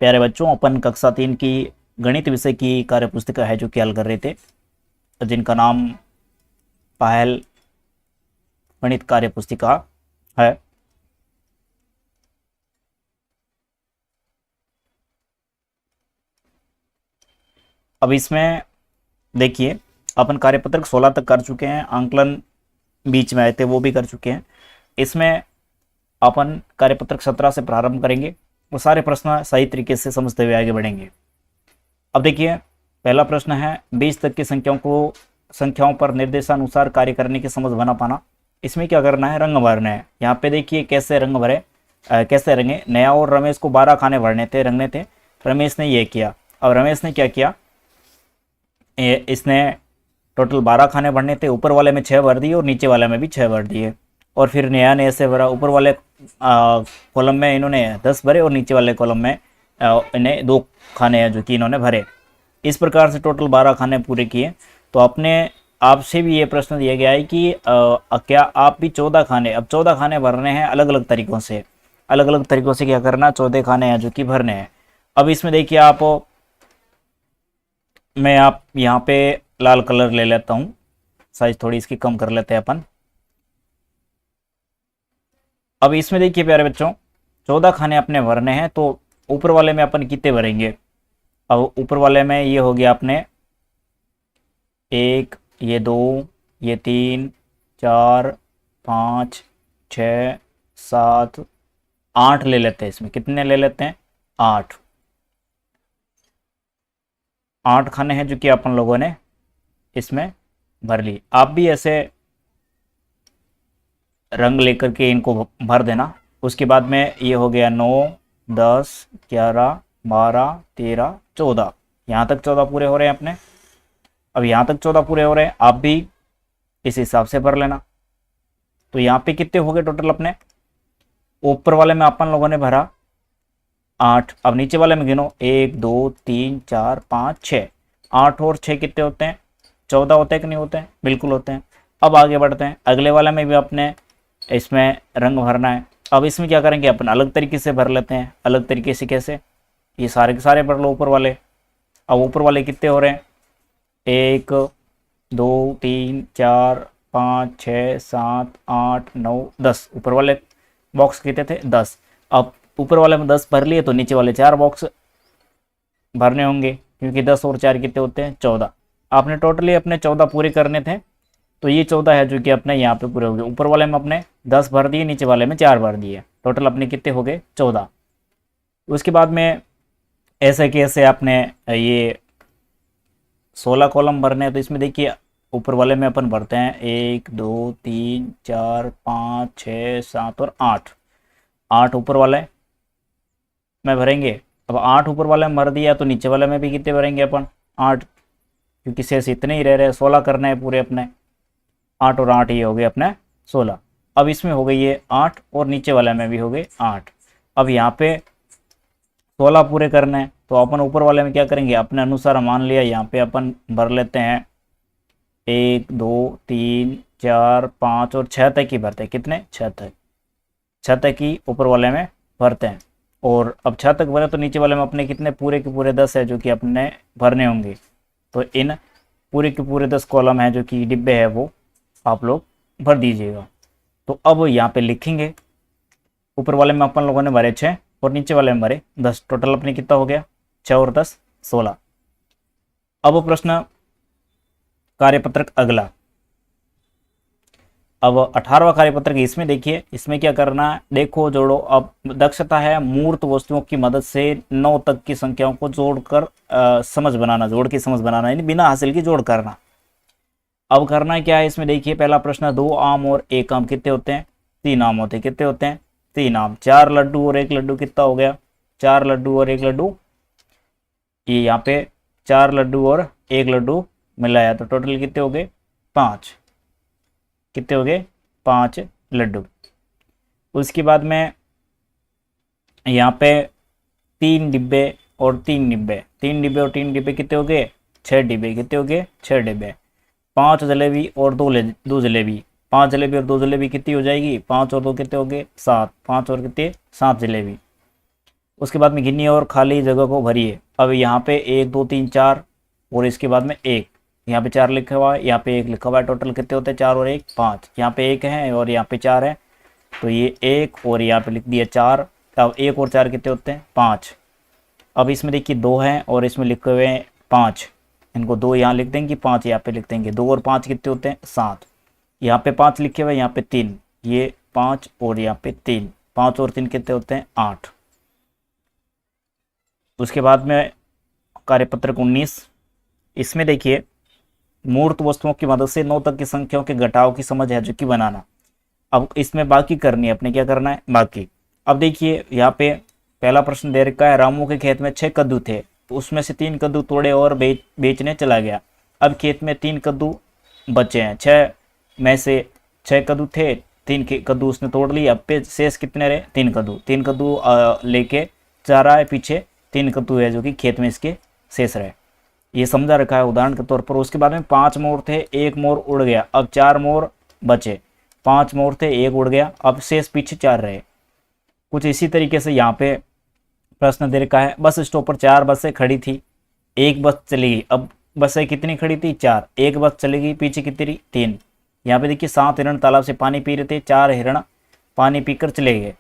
प्यारे बच्चों, अपन कक्षा 3 की गणित विषय की कार्य पुस्तिका है जो कि हल कर रहे थे, जिनका नाम पहल गणित कार्य पुस्तिका है। अब इसमें देखिए, अपन कार्यपत्रक 16 तक कर चुके हैं, आंकलन बीच में आए थे वो भी कर चुके हैं। इसमें अपन कार्यपत्रक 17 से प्रारंभ करेंगे और सारे प्रश्न सही तरीके से समझते हुए आगे बढ़ेंगे। अब देखिए, पहला प्रश्न है 20 तक की संख्याओं पर निर्देशानुसार कार्य करने की समझ बना पाना। इसमें क्या करना है, रंग भरने हैं। यहाँ पे देखिए कैसे रंग भरे, कैसे रंगे। नया और रमेश को 12 खाने भरने थे, रंगने थे। रमेश ने ये किया। अब रमेश ने क्या किया, इसने टोटल 12 खाने भरने थे, ऊपर वाले में 6 भर दिए और नीचे वाले में भी 6 भर दिए। और फिर नया ने ऐसे भरा, ऊपर वाले कॉलम में इन्होंने 10 भरे और नीचे वाले कॉलम में इन्हें 2 खाने हैं जो कि इन्होंने भरे। इस प्रकार से टोटल 12 खाने पूरे किए। तो अपने आपसे भी ये प्रश्न दिया गया है कि क्या आप भी 14 खाने, अब 14 खाने भरने हैं अलग अलग तरीक़ों से। अलग अलग तरीक़ों से क्या करना, 14 खाने हैं जो कि भरने हैं। अब इसमें देखिए आप यहाँ पे लाल कलर ले लेता हूँ, साइज थोड़ी इसकी कम कर लेते हैं अपन। अब इसमें देखिए प्यारे बच्चों, 14 खाने अपने भरने हैं, तो ऊपर वाले में अपन कितने भरेंगे। अब ऊपर वाले में ये हो गया अपने 1, ये 2, ये 3, 4, 5, 6, 7, 8 ले लेते हैं। इसमें कितने ले लेते हैं, 8 खाने हैं जो कि अपन लोगों ने इसमें भर ली। आप भी ऐसे रंग लेकर के इनको भर देना। उसके बाद में ये हो गया 9, 10, 11, 12, 13, 14। यहाँ तक 14 पूरे हो रहे हैं अपने। अब यहाँ तक 14 पूरे हो रहे हैं, आप भी इस हिसाब से भर लेना। तो यहाँ पे कितने हो गए टोटल अपने, ऊपर वाले में अपन लोगों ने भरा 8। अब नीचे वाले में गिनो, 1, 2, 3, 4, 5, 6। 8 और 6 कितने होते हैं, 14 होते हैं कि नहीं होते हैं, बिल्कुल होते हैं। अब आगे बढ़ते हैं, अगले वाले में भी अपने इसमें रंग भरना है। अब इसमें क्या करेंगे, अपन अलग तरीके से भर लेते हैं। अलग तरीके से कैसे, ये सारे के सारे भर लो ऊपर वाले। अब ऊपर वाले कितने हो रहे हैं, 1, 2, 3, 4, 5, 6, 7, 8, 9, 10। ऊपर वाले बॉक्स कितने थे, 10। अब ऊपर वाले में 10 भर लिए तो नीचे वाले 4 बॉक्स भरने होंगे, क्योंकि 10 और 4 कितने होते हैं, 14। आपने टोटली अपने 14 पूरे करने थे, तो ये 14 है जो कि अपने यहाँ पे पूरे हो गए। ऊपर वाले में अपने 10 भर दिए, नीचे वाले में 4 भर दिए, टोटल अपने कितने हो गए, 14। उसके बाद में ऐसे कैसे आपने ये 16 कॉलम भरने हैं। तो इसमें देखिए ऊपर वाले में अपन भरते हैं 1, 2, 3, 4, 5, 6, 7 और 8 ऊपर वाले में भरेंगे। अब 8 ऊपर वाले में भर दिया तो नीचे वाले में भी कितने भरेंगे अपन, 8, क्योंकि शेष इतने ही रह रहे हैं, 16 करने हैं पूरे अपने। 8 और 8 ये हो गए अपने 16। अब इसमें हो गई ये 8 और नीचे वाले में भी हो गए 8। अब यहाँ पे 16 पूरे करने हैं, तो अपन ऊपर वाले में क्या करेंगे, अपने अनुसार मान लिया, यहाँ पे अपन भर लेते हैं 1, 2, 3, 4, 5 और 6 तक ही भरते हैं। कितने, 6 तक ही ऊपर वाले में भरते हैं। और अब 6 तक भरे तो नीचे वाले में अपने कितने, पूरे के पूरे 10 है जो कि अपने भरने होंगे। तो इन पूरे के पूरे 10 कॉलम है जो कि डिब्बे है वो आप लोग भर दीजिएगा। तो अब यहाँ पे लिखेंगे, ऊपर वाले में अपन लोगों ने भरे 6 और नीचे वाले में भरे 10। टोटल अपने कितना हो गया, 6 और 10, 16। अब प्रश्न कार्यपत्रक अगला, अब 18वां कार्यपत्रक। इसमें देखिए, इसमें क्या करना है, देखो जोड़ो। अब दक्षता है मूर्त वस्तुओं की मदद से 9 तक की संख्याओं को जोड़कर समझ बनाना, जोड़ की समझ बनाना, यानी बिना हासिल की जोड़ करना। अब करना क्या है, इसमें देखिए पहला प्रश्न, 2 आम और 1 आम कितने होते हैं, 3 आम होते हैं। कितने होते हैं, 3 आम। 4 लड्डू और 1 लड्डू कितना हो गया, 4 लड्डू और 1 लड्डू। ये यहाँ पे 4 लड्डू और 1 लड्डू मिलाया तो टोटल कितने हो गए, 5। कितने हो गए, 5 लड्डू। उसके बाद में यहाँ पे 3 डिब्बे और 3 डिब्बे, 3 डिब्बे और 3 डिब्बे कितने हो गए, 6 डिब्बे। कितने हो गए, 6 डिब्बे। 5 जलेबी और 2 जलेबी, 5 जलेबी और 2 जलेबी कितनी हो जाएगी, 5 और 2 कितने हो गए, 7। 5 और कितने, 7 जलेबी। उसके बाद में गिनिए और खाली जगह को भरिए। अब यहाँ पे 1 2 3 4 और इसके बाद में 1, यहाँ पे 4 लिखा हुआ है, यहाँ पे 1 लिखा हुआ है। टोटल कितने होते हैं? 4 और 1 5। यहाँ पे 1 है और यहाँ पे 4 है, तो ये 1 और यहाँ पे लिख दिया 4। अब 1 और 4 कितने होते हैं? 5। अब इसमें देखिए 2 हैं और इसमें लिखे हुए हैं 5, इनको 2 यहाँ लिख देंगे, 5 यहाँ पे लिख देंगे। 2 और 5 कितने होते हैं? 7। यहाँ पे 5 लिखे हुए हैं, यहाँ पे 3, ये 5 और यहाँ पे 3, 5 और 3 कितने होते हैं? 8। उसके बाद में कार्यपत्रक 19, इसमें देखिए मूर्त वस्तुओं की मदद से 9 तक की संख्याओं के घटाव की समझ है जो कि बनाना। अब इसमें बाकी करनी है, अपने क्या करना है? बाकी। अब देखिए यहाँ पे पहला प्रश्न दे रखा है, रामू के खेत में 6 कद्दू थे, तो उसमें से 3 कद्दू तोड़े और बेचने चला गया। अब खेत में 3 कद्दू बचे हैं, 6 में से 6 कद्दू थे, 3 कद्दू उसने तोड़ लिए। अब पे शेष कितने रहे? 3 कद्दू। 3 कद्दू लेके जा रहा है पीछे, 3 कद्दू है जो कि खेत में इसके शेष रहे, ये समझा रखा है उदाहरण के तौर पर। उसके बाद में 5 मोर थे, 1 मोर उड़ गया। अब 4 मोर बचे, 5 मोर थे, 1 उड़ गया, अब शेष पीछे 4 रहे। कुछ इसी तरीके से यहाँ पे प्रश्न दे रखा है, बस स्टॉप पर 4 बसें खड़ी थी, 1 बस चली गई। अब बसें कितनी खड़ी थी? 4, 1 बस चली गई, पीछे कितनी? 3। यहाँ पे देखिए 7 हिरण तालाब से पानी पी रहे थे, 4 हिरण पानी पीकर चले गए।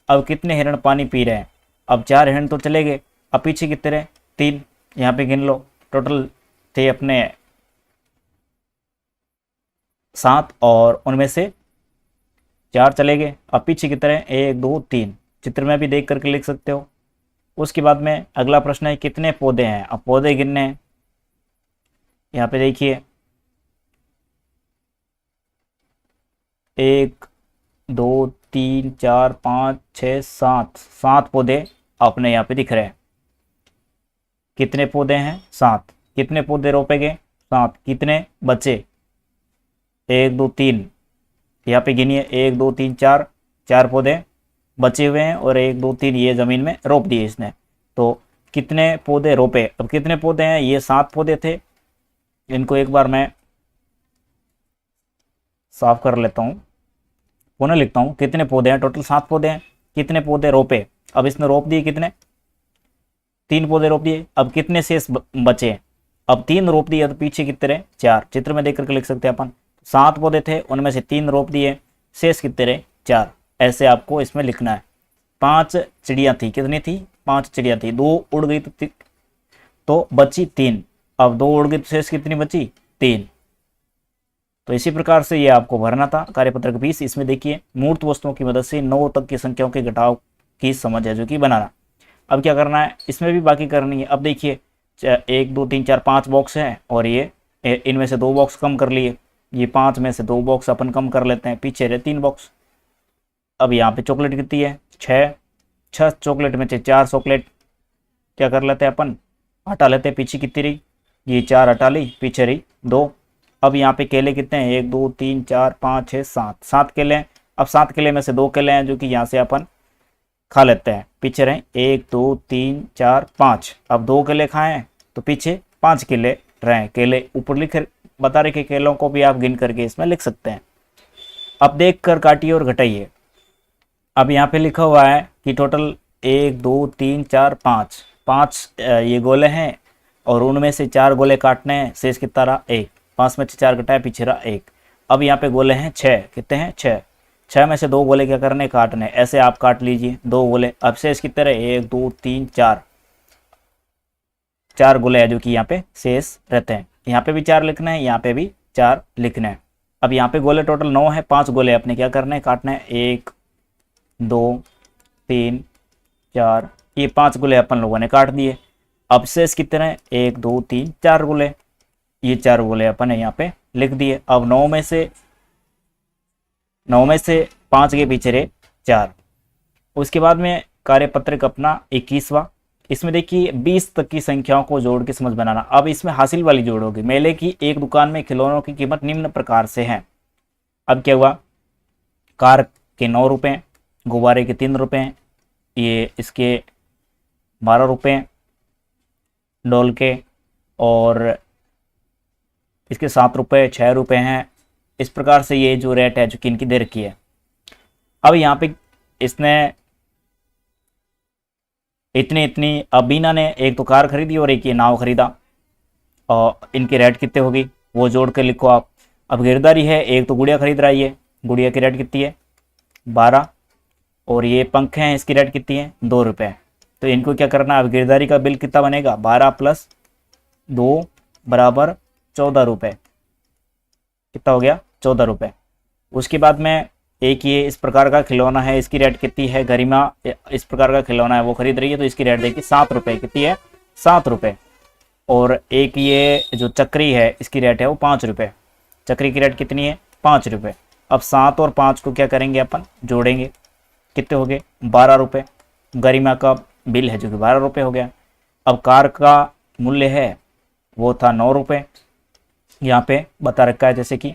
अब कितने हिरण पानी पी रहे हैं? अब 4 हिरण तो चले गए, अब पीछे कितने रहे? 3। यहाँ पे गिन लो, टोटल थे अपने 7 और उनमें से 4 चले गए। अब पीछे कितने हैं? 1 2 3, चित्र में भी देख करके लिख सकते हो। उसके बाद में अगला प्रश्न है, कितने पौधे हैं? अब पौधे गिनने हैं। यहाँ पे देखिए 1 2 3 4 5 6 7, 7 पौधे अपने यहाँ पे दिख रहे हैं। कितने पौधे हैं? 7। कितने पौधे रोपे गए? 7। कितने बचे? 1 2 3, यहाँ पे गिनिए 1 2 3 4, 4 पौधे बचे हुए हैं और 1 2 3 ये ज़मीन में रोप दिए इसने। तो कितने पौधे रोपे? अब कितने पौधे हैं? ये 7 पौधे थे। इनको एक बार मैं साफ कर लेता हूँ, पुनः लिखता हूँ। कितने पौधे हैं? टोटल 7 पौधे हैं। कितने पौधे रोपे? अब इसने रोप दिए कितने? 3 पौधे रोप दिए। अब कितने शेष बचे? अब 3 रोप दिए, तो पीछे कितने रहे? 4। चित्र में देख करके लिख सकते हैं अपन। 7 पौधे थे, उनमें से 3 रोप दिए, शेष कितने रहे? 4। ऐसे आपको इसमें लिखना है। 5 चिड़िया थी, कितनी थी? 5 चिड़िया थी, 2 उड़ गई तो बची 3। अब 2 उड़ गई तो शेष कितनी बची? 3। तो इसी प्रकार से ये आपको भरना था कार्यपत्रक 20। इसमें देखिए मूर्त वस्तुओं की मदद से 9 तक की संख्याओं के घटाव की समझ है जो कि बनाना। अब क्या करना है? इसमें भी बाकी करनी है। अब देखिए 1 2 3 4 5 बॉक्स हैं और ये इनमें से 2 बॉक्स कम कर लिए, ये 5 में से 2 बॉक्स अपन कम कर लेते हैं, पीछे रहे 3 बॉक्स। अब यहाँ पे चॉकलेट कितनी है? 6 चॉकलेट में से 4 चॉकलेट क्या कर लेते हैं अपन? हटा लेते हैं। पीछे कितनी रही? ये 4 हटा ली, पीछे रही 2। अब यहाँ पे केले कितने हैं? 1 2 3 4 5 6 7, 7 केले हैं। अब 7 केले में से 2 केले हैं जो कि यहाँ से अपन खा लेते हैं, पीछे रहे 1 2 3 4 5। अब 2 केले खाएं तो पीछे 5 केले रहे। केले ऊपर लिख बता रहे कि केलों को भी आप गिन करके इसमें लिख सकते हैं। अब देख कर काटिए और घटाइए। अब यहाँ पे लिखा हुआ है कि टोटल 1 2 3 4 5, 5 ये गोले हैं और उनमें से 4 गोले काटने हैं, शेष कितना रहा? 1। 5 में से 4 घटाए, पीछे रहा 1। अब यहाँ पे गोले हैं 6, कितने हैं? 6। 6 में से 2 गोले क्या करने? काटने। ऐसे आप काट लीजिए 2 गोले। अब शेष कितने रहे? 1 2 3 4, 4 गोले है जो कि यहाँ पे शेष रहते हैं। यहाँ पे भी 4 लिखना है, यहाँ पे भी 4 लिखना है। अब यहाँ पे गोले टोटल 9 है, 5 गोले अपने क्या करने हैं? काटने हैं। 1 2 3 4, ये 5 गोले अपन लोगों ने काट दिए। अब शेष कितने हैं? 1 2 3 4 गोले, ये 4 गोले अपन ने यहाँ पे लिख दिए। अब 9 में से 5 के पीछे रहे 4। उसके बाद में कार्यपत्रक अपना 21वां। इसमें देखिए 20 तक की संख्याओं को जोड़ के समझ बनाना। अब इसमें हासिल वाली जोड़ होगी। मेले की एक दुकान में खिलौनों की कीमत निम्न प्रकार से है। अब क्या हुआ? कार के 9 रुपये, गुब्बारे के 3 रुपये, ये इसके 12 रुपये, डॉल के और इसके 7 रुपये, 6 रुपये हैं। इस प्रकार से ये जो रेट है जो कि इनकी दे रखी है। अब यहाँ पे इसने इतनी इतनी। अब बीना ने एक तो कार खरीदी और एक ये नाव खरीदा, और इनकी रेट कितने होगी वो जोड़ के लिखो आप। अब गिरदारी है, एक तो गुड़िया खरीद रहा है, ये गुड़िया की रेट कितनी है 12, और ये पंखे हैं इसकी रेट कितनी है 2 रुपये। तो इनको क्या करना है, अब गिरदारी का बिल कितना बनेगा 12 + 2 बराबर 14 रुपये। कितना हो गया 14 रुपये। उसके बाद में एक ये इस प्रकार का खिलौना है, इसकी रेट कितनी है, गरिमा इस प्रकार का खिलौना है वो खरीद रही है, तो इसकी रेट देखिए 7 रुपये। कितनी है 7 रुपये। और एक ये जो चक्री है इसकी रेट है वो 5 रुपये। चक्री की रेट कितनी है 5 रुपये। अब 7 और 5 को क्या करेंगे अपन जोड़ेंगे, कितने हो गए 12 रुपये। गरिमा का बिल है जो कि 12 रुपये हो गया। अब कार का मूल्य है वो था 9 रुपये, यहाँ पे बता रखा है जैसे कि।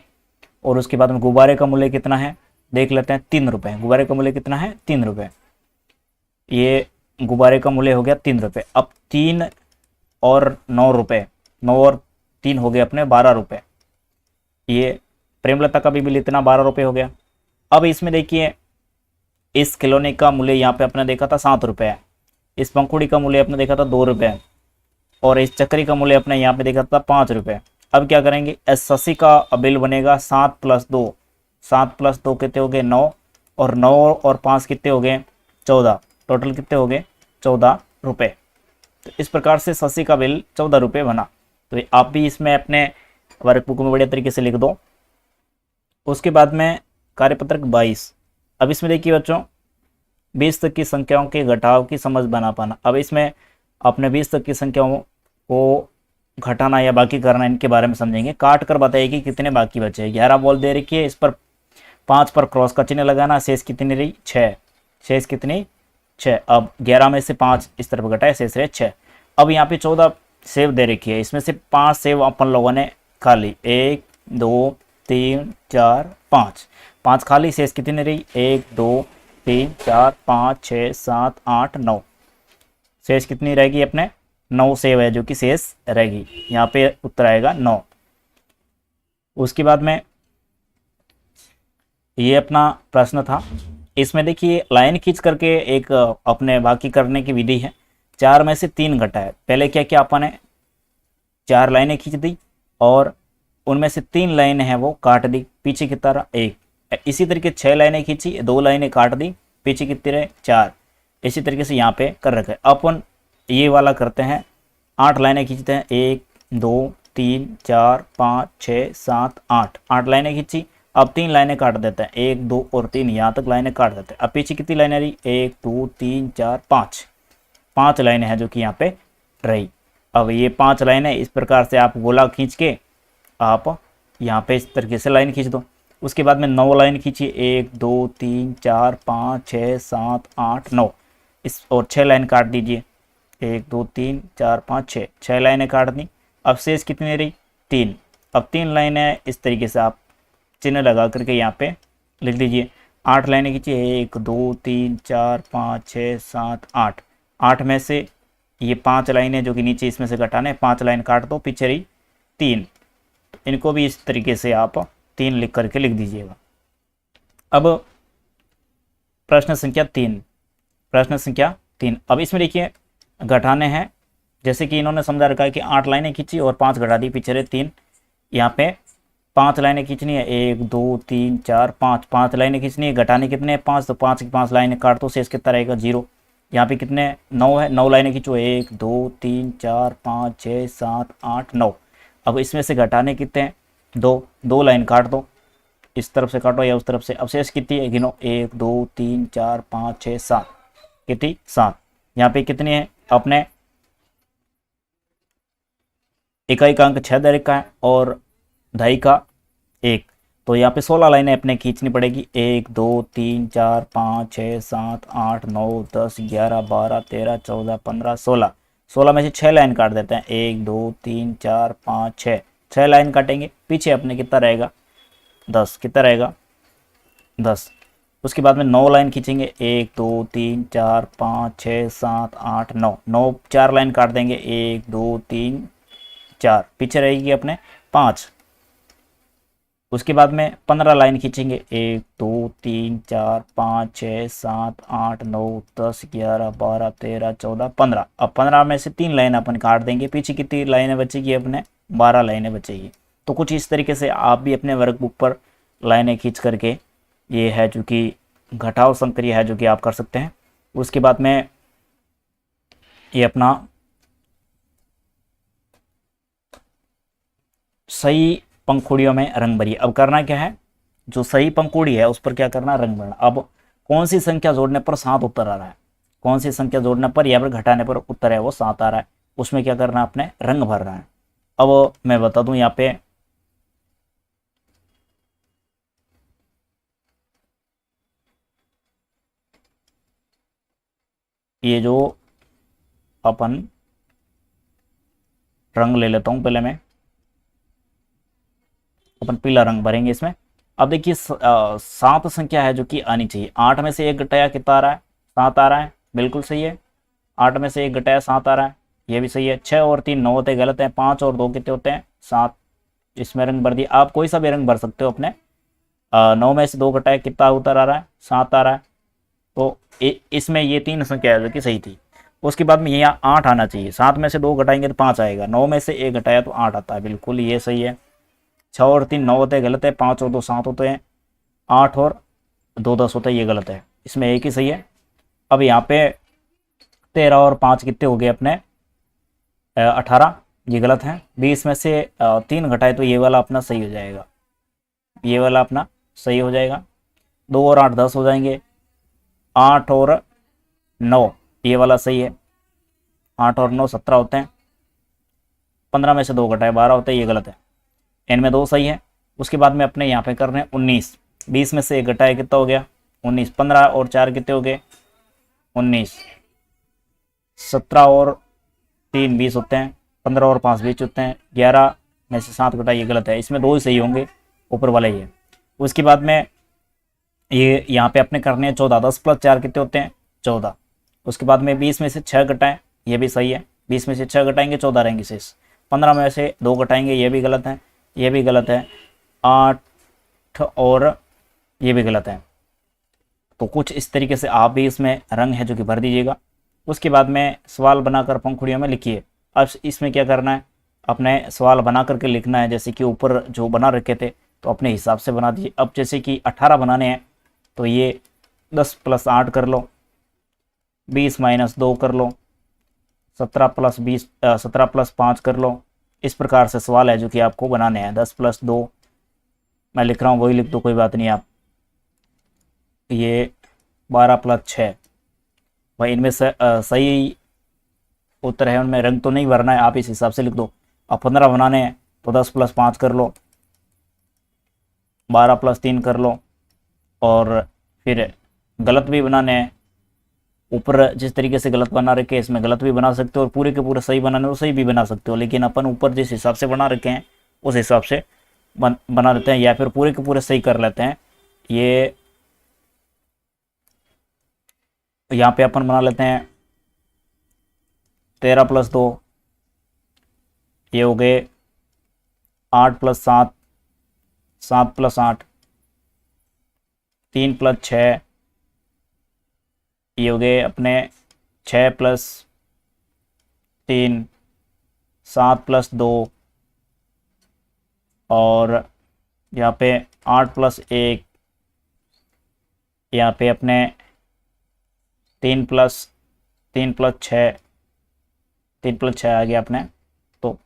और उसके बाद में गुब्बारे का मूल्य कितना है देख लेते हैं 3 रुपये। गुब्बारे का मूल्य कितना है 3 रुपये। ये गुब्बारे का मूल्य हो गया 3 रुपये। अब 3 और 9 रुपये, 9 और 3 हो गए अपने 12 रुपये। ये प्रेमलता का भी बिल इतना 12 रुपये हो गया। अब इसमें देखिए इस खिलौने का मूल्य यहाँ पे अपने देखा था 7 रुपये है, इस पंखुड़ी का मूल्य अपने देखा था 2 रुपये, और इस चक्री का मूल्य अपने यहाँ पे देखा था 5 रुपये। अब क्या करेंगे, इस 80 का बिल बनेगा 7 + 2, 7 + 2 कितने हो गए 9, और 9 और 5 कितने हो गए 14, टोटल कितने हो गए 14 रुपये। तो इस प्रकार से 80 का बिल 14 रुपये बना। तो आप भी इसमें अपने वर्कबुक में बढ़िया तरीके से लिख दो। उसके बाद में कार्यपत्रक 22। अब इसमें देखिए बच्चों 20 तक की संख्याओं के घटाव की समझ बना पाना। अब इसमें अपने 20 तक की संख्याओं को घटाना या बाकी करना इनके बारे में समझेंगे। काट कर बताइए कि कितने बाकी बचे। 11 बॉल दे रखी है, इस पर 5 पर क्रॉस का चिन्ह लगाना। शेष कितनी रही 6, शेष कितनी 6। अब 11 में से 5 इस तरफ घटाए, शेष रहे 6। अब यहाँ पे 14 सेव दे रखी है, इसमें से 5 सेव अपन लोगों ने खा ली। 1 2 3 4 5, 5 खा ली। शेष कितनी रही 1 2 3 4 5 6 7 8 9। शेष कितनी रहेगी अपने 9 सेव है जो कि शेष रहेगी। यहाँ पे उत्तर आएगा 9। उसके बाद में ये अपना प्रश्न था, इसमें देखिए लाइन खींच करके एक अपने बाकी करने की विधि है। 4 में से 3 घटाए। पहले क्या किया अपन ने 4 लाइनें खींच दी और उनमें से 3 लाइनें हैं वो काट दी, पीछे की तरह 1। इसी तरीके 6 लाइनें खींची, 2 लाइनें काट दी, पीछे कितने रहे 4। इसी तरीके से यहाँ पे कर रखे। अपन ये वाला करते हैं, 8 लाइनें खींचते हैं। 1 2 3 4 5 6 7 8, 8 लाइनें खींची। अब 3 लाइनें काट देते हैं, 1 2 और 3, यहाँ तक लाइनें काट देते हैं। अब पीछे कितनी लाइनें रही 1 2 3 4 5, 5 लाइनें हैं जो कि यहाँ पे रही। अब ये 5 लाइनें इस प्रकार से आप गोला खींच के आप यहाँ पे इस तरीके से लाइन खींच दो। उसके बाद में 9 लाइन खींची, 1 2 3 4 5 6 7 8 9, इस और 6 लाइन काट दीजिए। 1 2 3 4 5 6, 6 लाइनें काट दी। अब शेष कितनी रही 3। अब 3 लाइनें इस तरीके से आप चिन्ह लगा करके यहाँ पे लिख दीजिए। 8 लाइनें खींची, 1 2 3 4 5 6 7 8, 8 में से ये 5 लाइनें जो कि नीचे इसमें से घटाने, 5 लाइन काट दो, पीछे रही 3। इनको भी इस तरीके से आप 3 लिख करके लिख दीजिएगा। अब प्रश्न संख्या 3, प्रश्न संख्या 3। अब इसमें देखिए घटाने हैं, जैसे कि इन्होंने समझा रखा है कि 8 लाइनें खींची और 5 घटा दी, पीछे रहे 3। यहाँ पे 5 लाइनें खींचनी है, 1 2 3 4 5, 5 लाइनें खींचनी है। घटाने कितने हैं 5, तो 5 की 5 लाइनें काट दो, शेष कितना रहेगा 0। यहाँ पे कितने 9 है, 9 लाइनें खींचो, 1 2 3 4 5 6 7 8 9। अब इसमें से घटाने कितने हैं 2, 2 लाइन काट दो, इस तरफ से काटो या उस तरफ से। अब शेष कितनी है गिनो, 1 2 3 4 5 6 7, कितनी 7। यहाँ पे कितनी है अपने इकाई का अंक 6 दे रखा है और दहाई का 1, तो यहाँ पे 16 लाइनें अपने खींचनी पड़ेगी। 1 2 3 4 5 6 7 8 9 10 11 12 13 14 15 16, 16 में से 6 लाइन काट देते हैं। 1 2 3 4 5 6, 6 लाइन काटेंगे, पीछे अपने कितना रहेगा 10, कितना रहेगा 10। उसके बाद में 9 लाइन खींचेंगे, 1 2 3 4 5 6 7 8 9, 9 4 लाइन काट देंगे, 1 2 3 4, पीछे रहेगी अपने 5। उसके बाद में 15 लाइन खींचेंगे, 1 2 3 4 5 6 7 8 9 10 11 12 13 14 15। अब 15 में से 3 लाइन अपन काट देंगे, पीछे कितनी लाइनें बचेगी अपने, 12 लाइनें बचेगी। तो कुछ इस तरीके से आप भी अपने वर्कबुक पर लाइनें खींच करके, ये है जो कि घटाव संक्रिया है जो कि आप कर सकते हैं। उसके बाद में ये अपना सही पंखुड़ियों में रंग भरिए। अब करना क्या है, जो सही पंखुड़ी है उस पर क्या करना, रंग भरना। अब कौन सी संख्या जोड़ने पर 7 उत्तर आ रहा है, कौन सी संख्या जोड़ने पर या फिर घटाने पर उत्तर है वो 7 आ रहा है, उसमें क्या करना है, अपने रंग भर रहा है। अब मैं बता दूं यहाँ पे ये जो अपन रंग ले लेता हूं, पहले मैं अपन पीला रंग भरेंगे इसमें। अब देखिए 7 संख्या है जो कि आनी चाहिए। 8 में से 1 घटाया कितना आ रहा है, 7 आ रहा है, बिल्कुल सही है। 8 में से 1 घटाया 7 आ रहा है, ये भी सही है। 6 और 3 9 होते गलत है, 5 और 2 कितने होते हैं, 7। इसमें रंग भर दिया। आप कोई सा भी रंग भर सकते हो अपने। 9 में से 2 घटाया कितना उत्तर आ रहा है, 7 आ रहा है। तो इसमें ये 3 संख्या है जो कि सही थी। उसके बाद में यहाँ 8 आना चाहिए। 7 में से 2 घटाएंगे तो 5 आएगा, 9 में से 1 घटाया तो 8 आता है, बिल्कुल ये सही है। 6 और 3 9 होते हैं, गलत है। 5 और 2 7 होते हैं, 8 और 2 10 होते हैं, ये गलत है। इसमें एक ही सही है। अब यहाँ पे 13 और 5 कितने हो गए अपने, 18, ये गलत है। 20 में से 3 घटाए तो ये वाला अपना सही हो जाएगा, ये वाला अपना सही हो जाएगा। 2 और 8 10 हो जाएंगे, 8 और 9 ये वाला सही है। 8 और 9 17 होते हैं। 15 में से 2 घटाए 12 होते हैं, ये गलत है। इनमें 2 सही है। उसके बाद में अपने यहाँ पे कर रहे हैं 19। 20 में से 1 घटाए कितना हो गया, 19। 15 और 4 कितने हो गए, 19। 17 और 3 20 होते हैं। 15 और 5 20 होते हैं। 11 में से 7 घटाए, ये गलत है। इसमें 2 ही सही होंगे, ऊपर वाला ही है। उसके बाद में ये यहाँ पे अपने करने हैं 14। 10 प्लस 4 कितने होते हैं, 14। उसके बाद में 20 में से 6 घटाएं, ये भी सही है। 20 में से 6 घटाएंगे 14 रहेंगे शेष। 15 में से 2 घटाएंगे, ये भी गलत है, ये भी गलत है। 8 और ये भी गलत है। तो कुछ इस तरीके से आप भी इसमें रंग है जो कि भर दीजिएगा। उसके बाद में सवाल बनाकर पंखुड़ियों में लिखिए। अब इसमें क्या करना है, अपने सवाल बना करके लिखना है। जैसे कि ऊपर जो बना रखे थे तो अपने हिसाब से बना दीजिए। अब जैसे कि 18 बनाने हैं तो ये 10 प्लस 8 कर लो, 20 माइनस 2 कर लो, 17 प्लस 20 17 प्लस 5 कर लो। इस प्रकार से सवाल है जो कि आपको बनाने हैं। 10 प्लस 2 मैं लिख रहा हूँ, वही लिख दो, कोई बात नहीं। आप ये 12 प्लस 6, भाई इनमें से सही उत्तर है, उनमें रंग तो नहीं भरना है, आप इस हिसाब से लिख दो। अब 15 बनाने हैं तो 10 प्लस 5 कर लो, 12 प्लस 3 कर लो। और फिर गलत भी बनाने हैं। ऊपर जिस तरीके से गलत बना रखे हैं इसमें गलत भी बना सकते हो, और पूरे के पूरे सही बनाने हो सही भी बना सकते हो। लेकिन अपन ऊपर जिस हिसाब से बना रखे हैं उस हिसाब से बना देते हैं, या फिर पूरे के पूरे सही कर लेते हैं। ये यहाँ पे अपन बना लेते हैं 13 प्लस 2, ये हो गए 8 प्लस 7, 7 प्लस 8, 3 प्लस 6, ये हो गए अपने 6 प्लस 3, 7 प्लस 2, और यहाँ पे 8 प्लस 1, यहाँ पे अपने 3 प्लस 6, 3 प्लस 6 आ गया अपने। तो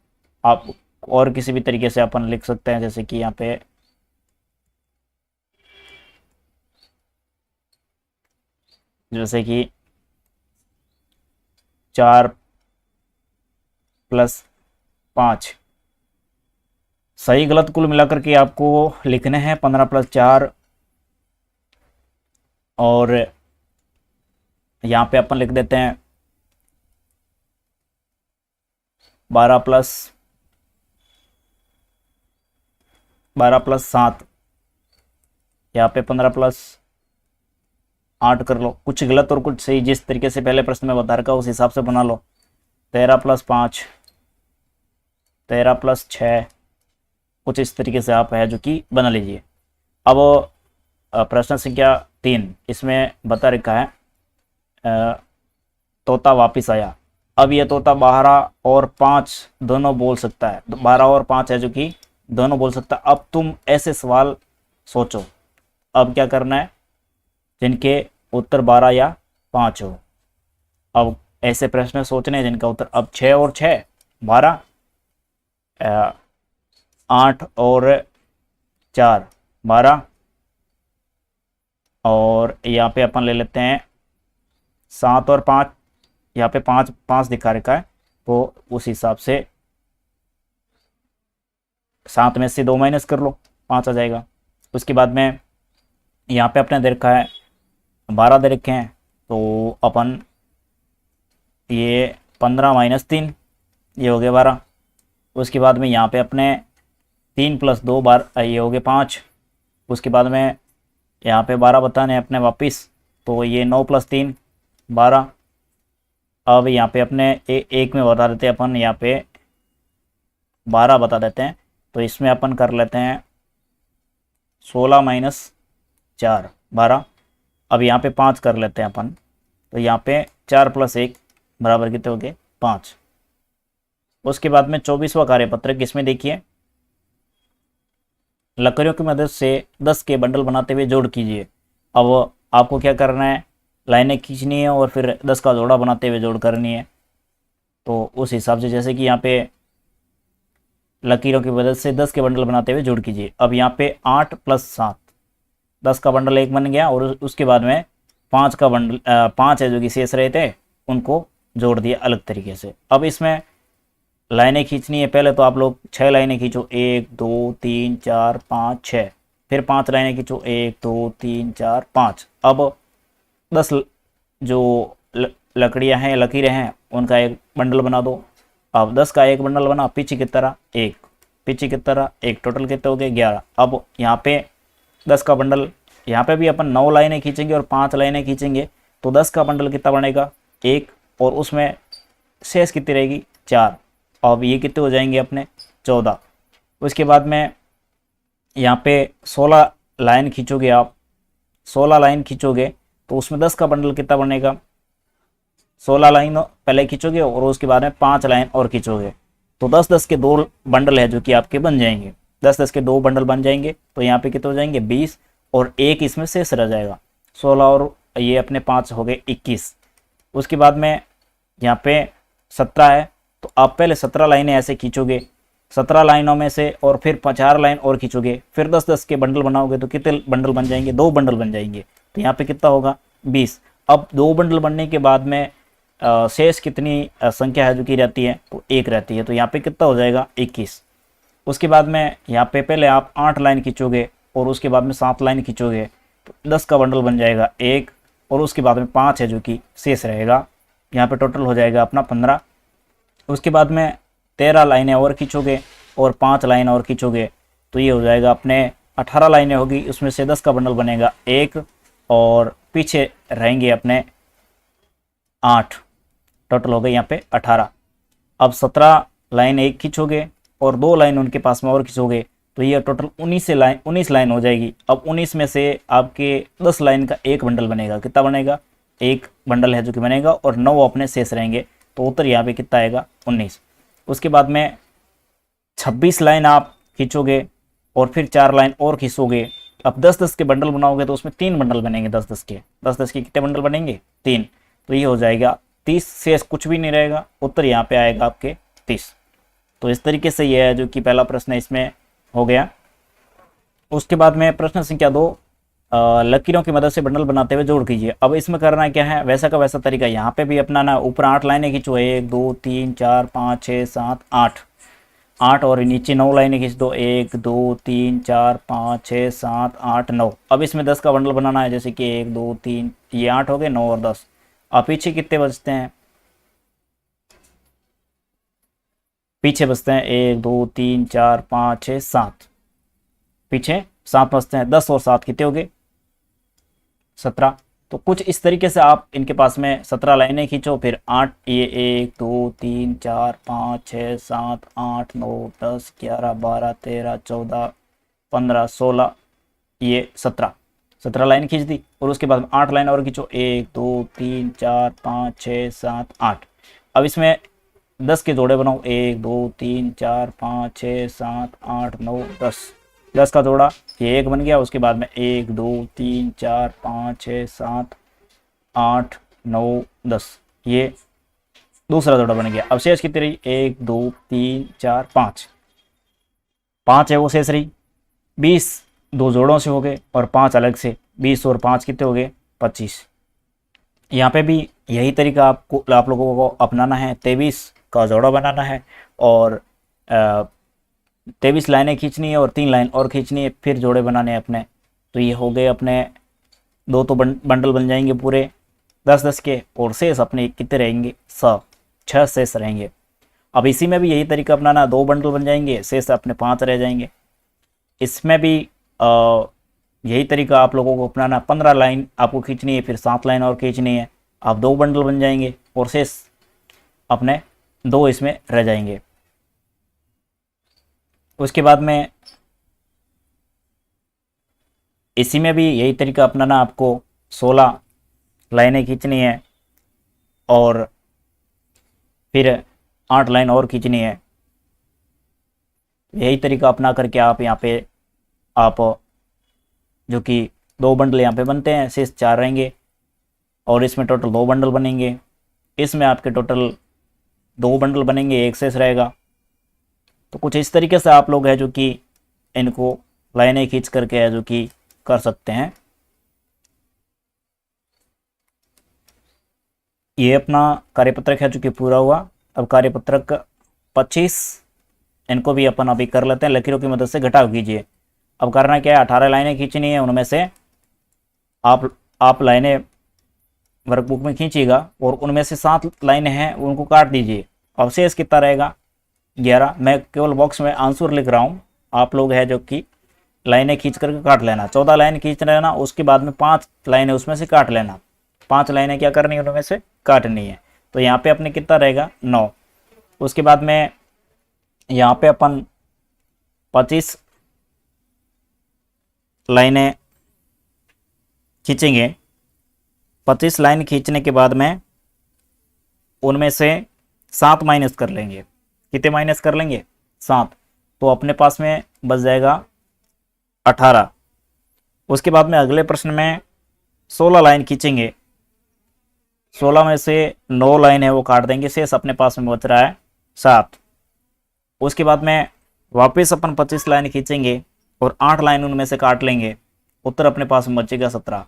आप और किसी भी तरीके से अपन लिख सकते हैं, जैसे कि यहाँ पे जैसे कि 4 प्लस 5, सही गलत कुल मिलाकर के आपको लिखने हैं 15 प्लस 4, और यहाँ पे अपन लिख देते हैं 12 प्लस 7, यहाँ पे 15 प्लस 8 कर लो। कुछ गलत और कुछ सही, जिस तरीके से पहले प्रश्न में बता रखा उस हिसाब से बना लो। 13 प्लस 5, 13 प्लस 6, कुछ इस तरीके से आप है जो कि बना लीजिए। अब प्रश्न संख्या 3, इसमें बता रखा है तोता वापिस आया। अब ये तोता 12 और 5 दोनों बोल सकता है, 12 और 5 है जो कि दोनों बोल सकता है। अब तुम ऐसे सवाल सोचो, अब क्या करना है जिनके उत्तर 12 या 5 हो। अब ऐसे प्रश्न सोचने हैं जिनका उत्तर, अब 6 और 6 12, 8 और 4 12, और यहाँ पे अपन ले लेते हैं 7 और 5, यहाँ पे 5 5 दिखा रखा है, तो उस हिसाब से 7 में से 2 माइनस कर लो, 5 आ जाएगा। उसके बाद में यहाँ पे अपने दे रखा है 12 दे रखे हैं, तो अपन ये 15 माइनस 3, ये हो गया 12। उसके बाद में यहाँ पे अपने 3 + 2 बार ये हो गए 5। उसके बाद में यहाँ पे 12 बताने अपने वापस, तो ये 9 + 3 12। अब यहाँ पे अपने एक में बता देते हैं अपन, यहाँ पे 12 बता देते हैं, तो इसमें अपन कर लेते हैं 16 - 4 12। अब यहाँ पे 5 कर लेते हैं अपन, तो यहाँ पे 4 + 1 बराबर कितने हो गए 5। उसके बाद में 24वां कार्यपत्र, इसमें देखिए लकड़ियों की मदद से 10 के बंडल बनाते हुए जोड़ कीजिए। अब आपको क्या करना है, लाइनें खींचनी है और फिर 10 का जोड़ा बनाते हुए जोड़ करनी है। तो उस हिसाब से जैसे कि यहाँ पे लकीरों की मदद से 10 के बंडल बनाते हुए जोड़ कीजिए। अब यहाँ पे 8 + 7 10 का बंडल एक बन गया, और उसके बाद में 5 का बंडल 5 है जो कि शेष रहे थे, उनको जोड़ दिया अलग तरीके से। अब इसमें लाइनें खींचनी है, पहले तो आप लोग 6 लाइनें खींचो, 1 2 3 4 5 6, फिर 5 लाइनें खींचो, 1 2 3 4 5। अब 10 जो लकड़ियां हैं, लकीरें हैं, उनका एक बंडल बना दो। अब 10 का एक बंडल बना, पीछे की तरह एक, पीछे की तरह एक, टोटल कितने हो गए 11। अब यहाँ पे 10 का बंडल, यहाँ पे भी अपन 9 लाइनें खींचेंगे और 5 लाइनें खींचेंगे, तो 10 का बंडल कितना बनेगा 1, और उसमें शेष कितनी रहेगी 4। अब ये कितने हो जाएंगे अपने 14। उसके बाद में यहाँ पे 16 लाइन खींचोगे आप, 16 लाइन खींचोगे तो उसमें 10 का बंडल कितना बनेगा, 16 लाइन पहले खींचोगे और उसके बाद में 5 लाइन और खींचोगे, तो 10-10 के 2 बंडल है जो कि आपके बन जाएंगे। 10-10 के 2 बंडल बन जाएंगे, तो यहाँ पे कितने हो जाएंगे 20, और एक इसमें शेष रह जाएगा 16, और ये अपने 5 हो गए 21। उसके बाद में यहाँ पे 17 है, तो आप पहले 17 लाइनें ऐसे खींचोगे, 17 लाइनों में से और फिर 4 लाइन और खींचोगे, फिर 10-10 के बंडल बनाओगे, तो कितने बंडल बन जाएंगे 2 बंडल बन जाएंगे, तो यहाँ पे कितना होगा 20। अब 2 बंडल बनने के बाद में शेष कितनी संख्या है जो कि रहती है, तो 1 रहती है, तो यहाँ पे कितना हो जाएगा 21। उसके बाद में यहाँ पे पहले आप 8 लाइन खींचोगे और उसके बाद में 7 लाइन खींचोगे, तो 10 का बंडल बन जाएगा 1, और उसके बाद में 5 है जो कि शेष रहेगा, यहाँ पे टोटल हो जाएगा अपना 15। उसके बाद में 13 लाइनें और खींचोगे और 5 लाइन और खींचोगे, तो ये हो जाएगा अपने 18 लाइनें होगी, उसमें से 10 का बंडल बनेगा 1, और पीछे रहेंगे अपने 8, टोटल हो गए यहाँ पे 18। अब 17 लाइन एक खींचोगे और 2 लाइन उनके पास में और खींचोगे, तो ये टोटल 19 लाइन हो जाएगी। अब 19 में से आपके 10 लाइन का एक बंडल बनेगा, कितना बनेगा 1 बंडल है जो कि बनेगा, और 9 अपने शेष रहेंगे, तो उत्तर यहाँ पे कितना आएगा 19। उसके बाद में 26 लाइन आप खींचोगे और फिर 4 लाइन और खींचोगे। अब 10-10 के बंडल बनाओगे तो उसमें 3 बंडल बनेंगे, 10-10 के, 10-10 के कितने बंडल बनेंगे 3, तो ये हो जाएगा 30, शेष कुछ भी नहीं रहेगा, उत्तर यहाँ पे आएगा आपके 30। तो इस तरीके से ये है जो कि पहला प्रश्न इसमें हो गया। उसके बाद में प्रश्न संख्या 2, लकीरों की मदद से बंडल बनाते हुए जोड़ कीजिए। अब इसमें करना क्या है, वैसा का वैसा तरीका यहाँ पे भी अपनाना। ऊपर 8 लाइनें खींचो, 1 2 3 4 5 6 7 8, 8, और नीचे 9 लाइनें खींच दो, 1 2 3 4 5 6 7 8 9। अब इसमें 10 का बंडल बनाना है, जैसे कि 1 2 3, ये 8 हो गए, 9 और 10। अब पीछे कितने बचते हैं, पीछे बचते हैं 1 2 3 4 5 6 7, पीछे 7 बचते हैं, 10 और 7 कितने हो गए 17। तो कुछ इस तरीके से आप इनके पास में 17 लाइनें खींचो, फिर 8, ये 1 2 3 4 5 6 7 8 9 10 11 12 13 14 15 16, ये 17 लाइन खींच दी। और उसके बाद 8 लाइन और खींचो, 1 2 3 4 5 6 7 8। अब इसमें 10 के जोड़े बनाओ, 1 2 3 4 5 6 7 8 9 10 का जोड़ा, ये 1 बन गया। उसके बाद में 1 2 3 4 5 6 7 8 9 10, ये दूसरा जोड़ा बन गया। अब शेष कितनी रही, 1 2 3 4 5 है वो शेष रही। 20 दो जोड़ों से हो गए और 5 अलग से, 20 और 5 कितने हो गए, 25। यहाँ पे भी यही तरीका आप लोगों को अपनाना है। 23 का जोड़ा बनाना है और 23 लाइनें खींचनी है और 3 लाइन और खींचनी है, फिर जोड़े बनाने हैं अपने। तो ये हो गए अपने 2 तो बंडल बन जाएंगे पूरे 10-10 के, और शेष अपने कितने रहेंगे, 6 शेष रहेंगे। अब इसी में भी यही तरीका अपनाना, 2 बंडल बन जाएंगे, शेष अपने 5 रह जाएंगे। इसमें भी यही तरीका आप लोगों को अपनाना, 15 लाइन आपको खींचनी है, फिर 7 लाइन और खींचनी है, आप 2 बंडल बन जाएंगे और शेष अपने 2 इसमें रह जाएंगे। उसके बाद में इसी में भी यही तरीका अपनाना, आपको 16 लाइनें खींचनी है और फिर 8 लाइन और खींचनी है। यही तरीका अपना करके आप यहाँ पे आप जो कि 2 बंडल यहाँ पे बनते हैं, शेष 4 रहेंगे और इसमें टोटल 2 बंडल बनेंगे। इसमें आपके टोटल 2 बंडल बनेंगे, 1 शेष रहेगा। तो कुछ इस तरीके से आप लोग है जो कि इनको लाइनें खींच करके है जो कि कर सकते हैं। ये अपना कार्यपत्रक है जो कि पूरा हुआ। अब कार्यपत्रक 25 इनको भी अपन अभी कर लेते हैं, लकीरों की मदद से घटाव कीजिए। अब करना क्या है, 18 लाइनें खींचनी है, उनमें से आप लाइनें वर्कबुक में खींचिएगा और उनमें से 7 लाइनें हैं उनको काट दीजिए। अब शेष कितना रहेगा, 11। मैं केवल बॉक्स में आंसर लिख रहा हूँ, आप लोग है जो कि लाइनें खींच करके काट लेना। 14 लाइन खींच लेना, उसके बाद में 5 लाइनें उसमें से काट लेना। 5 लाइनें क्या करनी है, उनमें से काटनी है। तो यहाँ पे अपने कितना रहेगा, 9। उसके बाद में यहाँ पे अपन 25 लाइनें खींचेंगे। 25 लाइन खींचने के बाद में उनमें से 7 माइनस कर लेंगे। कितने माइनस कर लेंगे, 7। तो अपने पास में बच जाएगा 18। उसके बाद में अगले प्रश्न में 16 लाइन खींचेंगे। 16 में से 9 लाइन है वो काट देंगे, शेष अपने पास में बच रहा है 7। उसके बाद में वापस अपन 25 लाइन खींचेंगे और 8 लाइन उनमें से काट लेंगे, उत्तर अपने पास में बचेगा 17।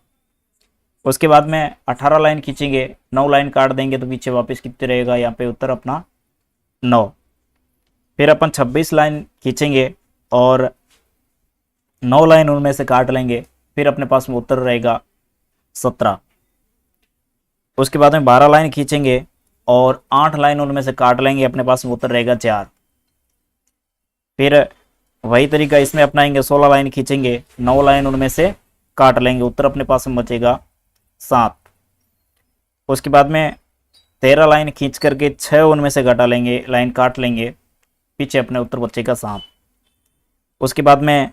उसके बाद में 18 लाइन खींचेंगे, 9 लाइन काट देंगे, तो पीछे वापस कितने रहेगा, यहाँ पे उत्तर अपना 9। फिर अपन 26 लाइन खींचेंगे और 9 लाइन उनमें से काट लेंगे, फिर अपने पास में उत्तर रहेगा 17। उसके बाद में 12 लाइन खींचेंगे और 8 लाइन उनमें से काट लेंगे, अपने पास में उत्तर रहेगा 4। फिर वही तरीका इसमें अपनाएंगे, 16 लाइन खींचेंगे, 9 लाइन उनमें से काट लेंगे, उत्तर अपने पास में बचेगा 7। उसके बाद में 13 लाइन खींच करके 6 उनमें से घटा लेंगे, लाइन काट लेंगे, पीछे अपने उत्तर बचेगा 7। उसके बाद में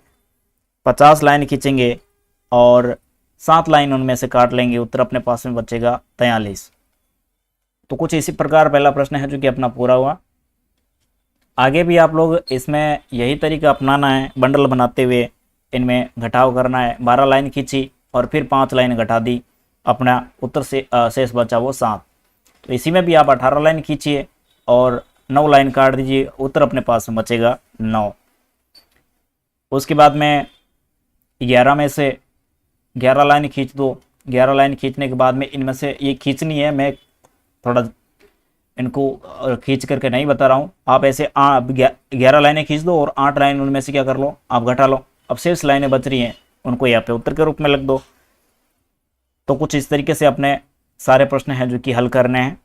50 लाइन खींचेंगे और 7 लाइन उनमें से काट लेंगे, उत्तर अपने पास में बचेगा 43। तो कुछ इसी प्रकार पहला प्रश्न है जो कि अपना पूरा हुआ। आगे भी आप लोग इसमें यही तरीका अपनाना है, बंडल बनाते हुए इनमें घटाव करना है। 12 लाइन खींची और फिर 5 लाइन घटा दी, अपना उत्तर से शेष बचा वो 7। तो इसी में भी आप 18 लाइन खींचिए और 9 लाइन काट दीजिए, उत्तर अपने पास में बचेगा 9। उसके बाद में 11 में से 11 लाइन खींच दो। 11 लाइन खींचने के बाद में इनमें से ये खींचनी है, मैं थोड़ा इनको खींच करके नहीं बता रहा हूँ, आप ऐसे 11 लाइनें खींच दो और 8 लाइन उनमें से क्या कर लो, आप घटा लो। अब शेष लाइनें बच रही हैं उनको यहाँ पे उत्तर के रूप में लिख दो। तो कुछ इस तरीके से अपने सारे प्रश्न हैं जो कि हल करने हैं।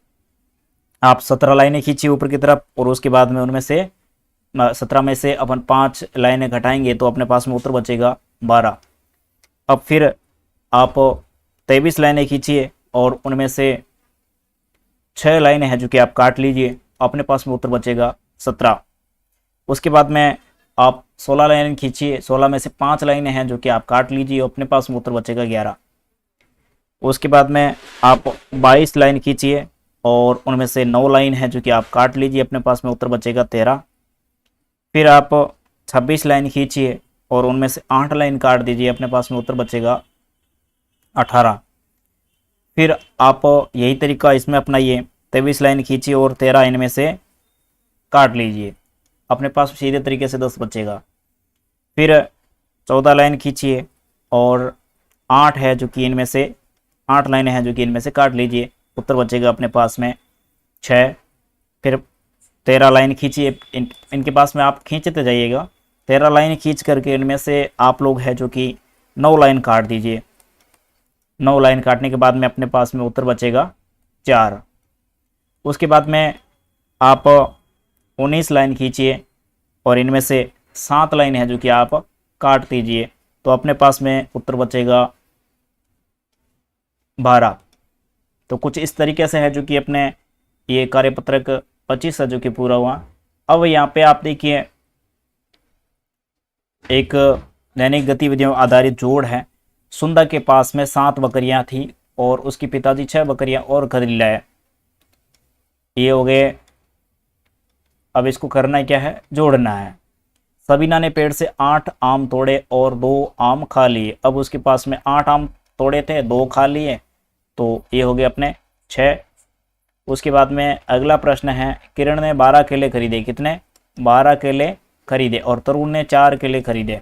आप 17 लाइनें खींचिए ऊपर की तरफ और उसके बाद में उनमें से 17 में से अपन 5 लाइनें घटाएंगे, तो अपने पास में उत्तर बचेगा 12। अब फिर आप 23 लाइनें खींचिए और उनमें से 6 लाइनें हैं जो कि आप काट लीजिए, अपने पास में उत्तर बचेगा 17। उसके बाद में आप 16 लाइनें खींचिए, 16 में से 5 लाइनें हैं जो कि आप काट लीजिए, अपने पास में उत्तर बचेगा 11। उसके बाद में आप 22 लाइन खींचिए और उनमें से 9 लाइन है जो कि आप काट लीजिए, अपने पास में उत्तर बचेगा 13। फिर आप 26 लाइन खींचिए और उनमें से 8 लाइन काट दीजिए, अपने पास में उत्तर बचेगा 18। फिर आप यही तरीका इसमें अपनाइए, 23 लाइन खींचिए और 13 इनमें से काट लीजिए, अपने पास सीधे तरीके से 10 बचेगा। फिर 14 लाइन खींचिए और 8 है जो कि इनमें से 8 लाइनें हैं जो कि इनमें से काट लीजिए, उत्तर बचेगा अपने पास में 6। फिर 13 लाइन खींचिए, इनके पास में आप खींचते जाइएगा, 13 लाइन खींच करके इनमें से आप लोग है जो कि 9 लाइन काट दीजिए। 9 लाइन काटने के बाद में अपने पास में उत्तर बचेगा 4। उसके बाद में आप 19 लाइन खींचिए और इनमें से 7 लाइन है जो कि आप काट दीजिए, तो अपने पास में उत्तर बचेगा 12। तो कुछ इस तरीके से है जो कि अपने ये कार्यपत्रक 25 है जो कि पूरा हुआ। अब यहाँ पे आप देखिए एक दैनिक गतिविधियों आधारित जोड़ है। सुंदर के पास में 7 बकरियां थी और उसके पिताजी 6 बकरियां और खरीद लाए। ये हो गए। अब इसको करना क्या है, जोड़ना है। सबीना ने पेड़ से 8 आम तोड़े और 2 आम खा लिए। अब उसके पास में 8 आम तोड़े थे, 2 खा लिए, तो ये हो गए अपने 6। उसके बाद में अगला प्रश्न है, किरण ने 12 केले खरीदे। कितने? 12 केले खरीदे और तरुण ने 4 केले खरीदे।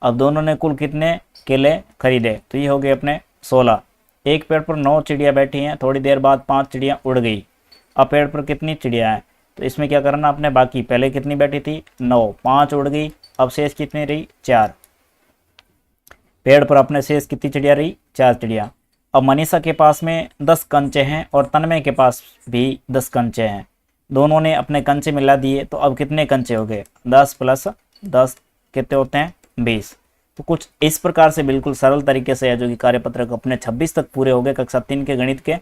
अब दोनों ने कुल कितने केले खरीदे? तो ये हो गए अपने 16। एक पेड़ पर 9 चिड़िया बैठी हैं, थोड़ी देर बाद 5 चिड़िया उड़ गई। अब पेड़ पर कितनी चिड़िया हैं? तो इसमें क्या करना अपने, बाकी पहले कितनी बैठी थी? 9, 5 उड़ गई, अब शेष कितनी रही? 4। पेड़ पर अपने शेष कितनी चिड़िया रही? 4 चिड़िया। अब मनीषा के पास में 10 कंचे हैं और तन्मय के पास भी 10 कंचे हैं। दोनों ने अपने कंचे मिला दिए, तो अब कितने कंचे हो गए? 10 + 10 कितने होते हैं? 20। तो कुछ इस प्रकार से बिल्कुल सरल तरीके से है जो कि कार्यपत्रक अपने 26 तक पूरे हो गए कक्षा 3 के गणित के।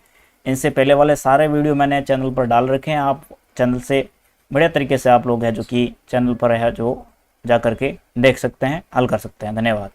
इनसे पहले वाले सारे वीडियो मैंने चैनल पर डाल रखे हैं, आप चैनल से बढ़िया तरीके से आप लोग हैं जो कि चैनल पर है जो जा करके देख सकते हैं, हल कर सकते हैं। धन्यवाद।